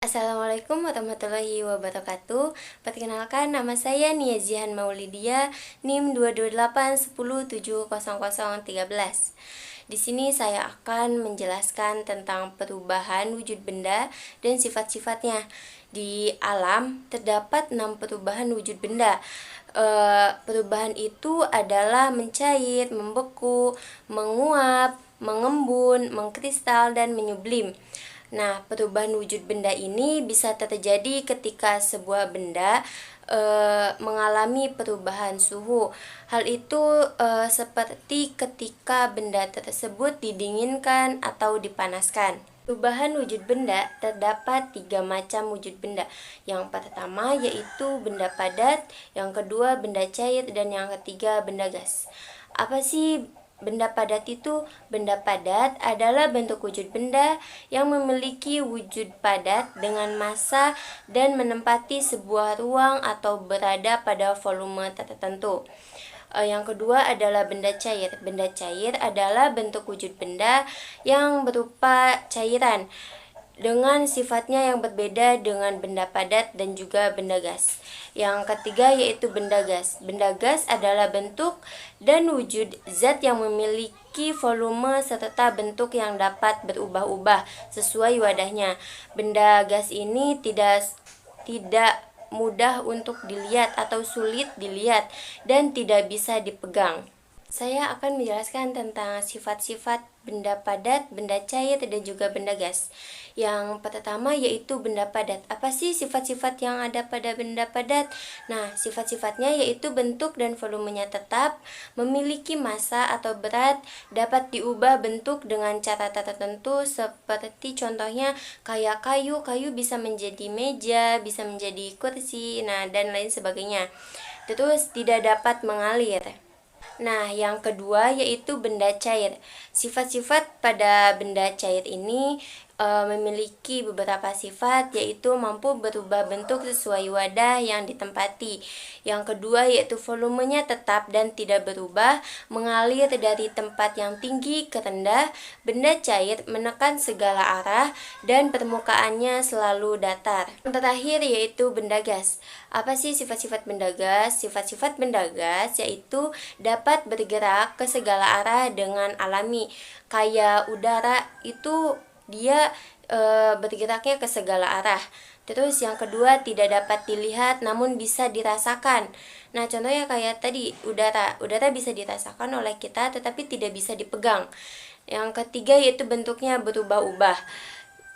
Assalamualaikum warahmatullahi wabarakatuh. Perkenalkan, nama saya Nia Zihan Maulidia, NIM 22810700013. Di sini saya akan menjelaskan tentang perubahan wujud benda dan sifat-sifatnya. Di alam terdapat 6 perubahan wujud benda. Perubahan itu adalah mencair, membeku, menguap, mengembun, mengkristal, dan menyublim. Nah, perubahan wujud benda ini bisa terjadi ketika sebuah benda mengalami perubahan suhu. Hal itu seperti ketika benda tersebut didinginkan atau dipanaskan. Perubahan wujud benda terdapat 3 macam wujud benda. Yang pertama yaitu benda padat, yang kedua benda cair, dan yang ketiga benda gas. Apa sih benda padat itu? Benda padat adalah bentuk wujud benda yang memiliki wujud padat dengan massa dan menempati sebuah ruang atau berada pada volume tertentu. Yang kedua adalah benda cair. Benda cair adalah bentuk wujud benda yang berupa cairan dengan sifatnya yang berbeda dengan benda padat dan juga benda gas. Yang ketiga yaitu benda gas. Benda gas adalah bentuk dan wujud zat yang memiliki volume serta bentuk yang dapat berubah-ubah sesuai wadahnya. Benda gas ini tidak mudah untuk dilihat atau sulit dilihat dan tidak bisa dipegang. Saya akan menjelaskan tentang sifat-sifat benda padat, benda cair, dan juga benda gas. Yang pertama yaitu benda padat. Apa sih sifat-sifat yang ada pada benda padat? Nah, sifat-sifatnya yaitu bentuk dan volumenya tetap, memiliki massa atau berat, dapat diubah bentuk dengan cara tertentu seperti contohnya kayak kayu. Kayu bisa menjadi meja, bisa menjadi kursi, dan lain sebagainya. Terus tidak dapat mengalir. Nah, yang kedua yaitu benda cair. Sifat-sifat pada benda cair ini memiliki beberapa sifat, yaitu mampu berubah bentuk sesuai wadah yang ditempati. Yang kedua yaitu volumenya tetap dan tidak berubah, mengalir dari tempat yang tinggi ke rendah. Benda cair menekan segala arah dan permukaannya selalu datar. Yang terakhir yaitu benda gas. Apa sih sifat-sifat benda gas? Sifat-sifat benda gas yaitu dapat bergerak ke segala arah dengan alami. Kayak udara itu dia bergeraknya ke segala arah. Terus yang kedua tidak dapat dilihat namun bisa dirasakan. Nah, contohnya kayak tadi udara bisa dirasakan oleh kita tetapi tidak bisa dipegang. Yang ketiga yaitu bentuknya berubah-ubah.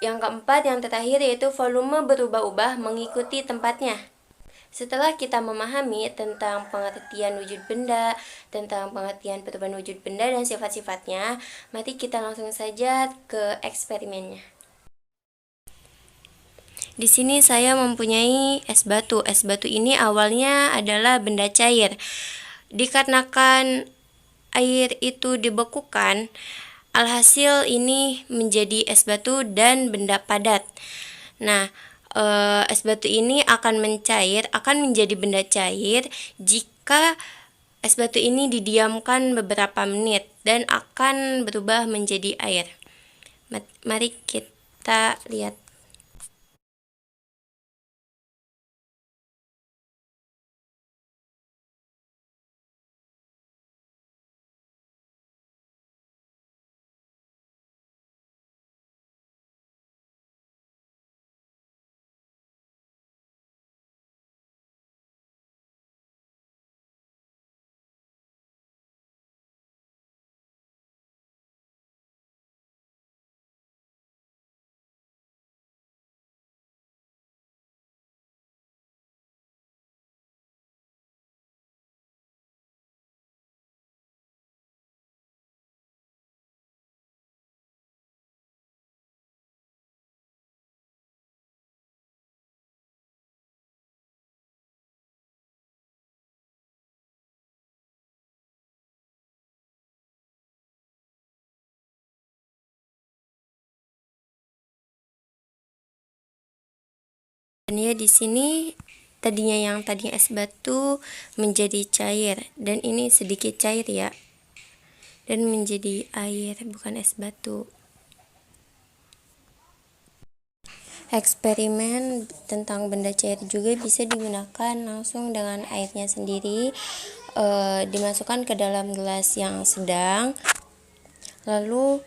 Yang keempat, yang terakhir yaitu volume berubah-ubah mengikuti tempatnya. Setelah kita memahami tentang pengertian wujud benda, tentang pengertian perubahan wujud benda dan sifat-sifatnya, mari kita langsung saja ke eksperimennya. Di sini saya mempunyai es batu. Es batu ini awalnya adalah benda cair. Dikarenakan air itu dibekukan, alhasil ini menjadi es batu dan benda padat. Nah, es batu ini akan menjadi benda cair jika es batu ini didiamkan beberapa menit dan akan berubah menjadi air. Mari kita lihat. Dan ya di sini tadinya es batu menjadi cair dan ini sedikit cair ya. Dan menjadi air bukan es batu. Eksperimen tentang benda cair juga bisa digunakan langsung dengan airnya sendiri, dimasukkan ke dalam gelas yang sedang, lalu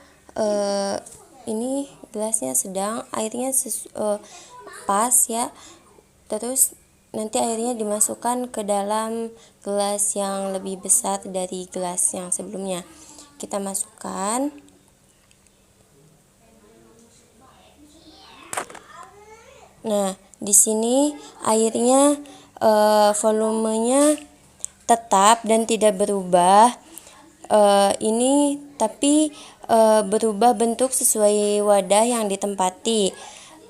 ini gelasnya sedang, airnya pas ya, terus nanti airnya dimasukkan ke dalam gelas yang lebih besar dari gelas yang sebelumnya. Kita masukkan. Nah, di sini airnya volumenya tetap dan tidak berubah. Ini tapi berubah bentuk sesuai wadah yang ditempati.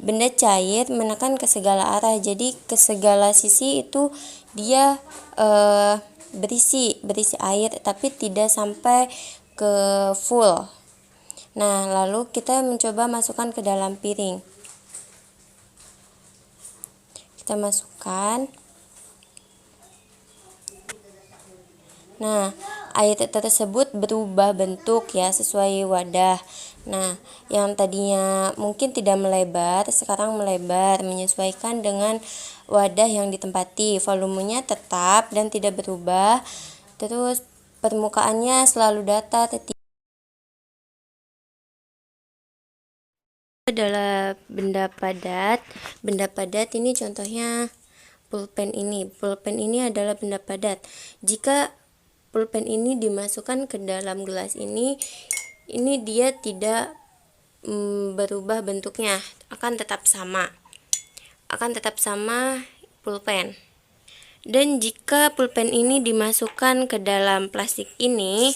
Benda cair menekan ke segala arah, jadi ke segala sisi itu dia berisi air, tapi tidak sampai ke full. Nah, lalu kita mencoba masukkan ke dalam piring. Kita masukkan. Nah, air tersebut berubah bentuk ya sesuai wadah. Nah, yang tadinya mungkin tidak melebar, sekarang melebar menyesuaikan dengan wadah yang ditempati. Volumenya tetap dan tidak berubah. Terus permukaannya selalu datar. Adalah benda padat. Benda padat ini contohnya pulpen ini. Pulpen ini adalah benda padat. Jika pulpen ini dimasukkan ke dalam gelas ini dia tidak berubah bentuknya, akan tetap sama pulpen. Dan jika pulpen ini dimasukkan ke dalam plastik ini,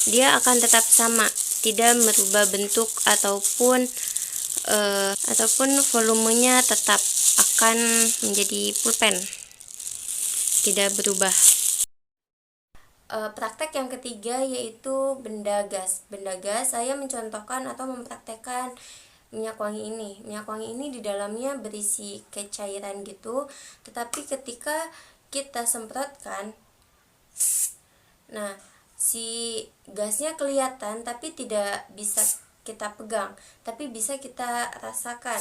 dia akan tetap sama, tidak merubah bentuk ataupun volumenya tetap akan menjadi pulpen, tidak berubah. Praktek yang ketiga yaitu benda gas. Benda gas saya mencontohkan atau mempraktekkan minyak wangi ini. Minyak wangi ini di dalamnya berisi cairan gitu, tetapi ketika kita semprotkan, nah si gasnya kelihatan tapi tidak bisa kita pegang, tapi bisa kita rasakan.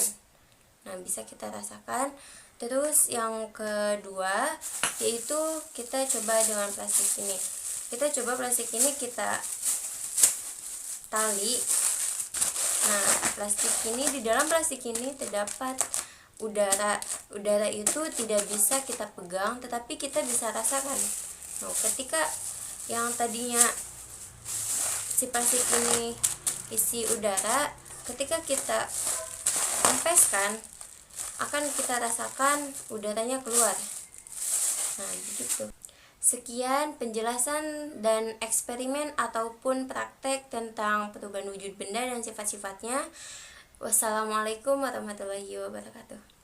Terus yang kedua yaitu kita coba dengan plastik ini. Kita tali. Nah, di dalam plastik ini terdapat udara. Udara itu tidak bisa kita pegang, tetapi kita bisa rasakan. Nah, ketika yang tadinya si plastik ini isi udara, ketika kita empeskan, akan kita rasakan udaranya keluar. Nah, begitu. Sekian penjelasan dan eksperimen ataupun praktek tentang perubahan wujud benda dan sifat-sifatnya. Wassalamualaikum warahmatullahi wabarakatuh.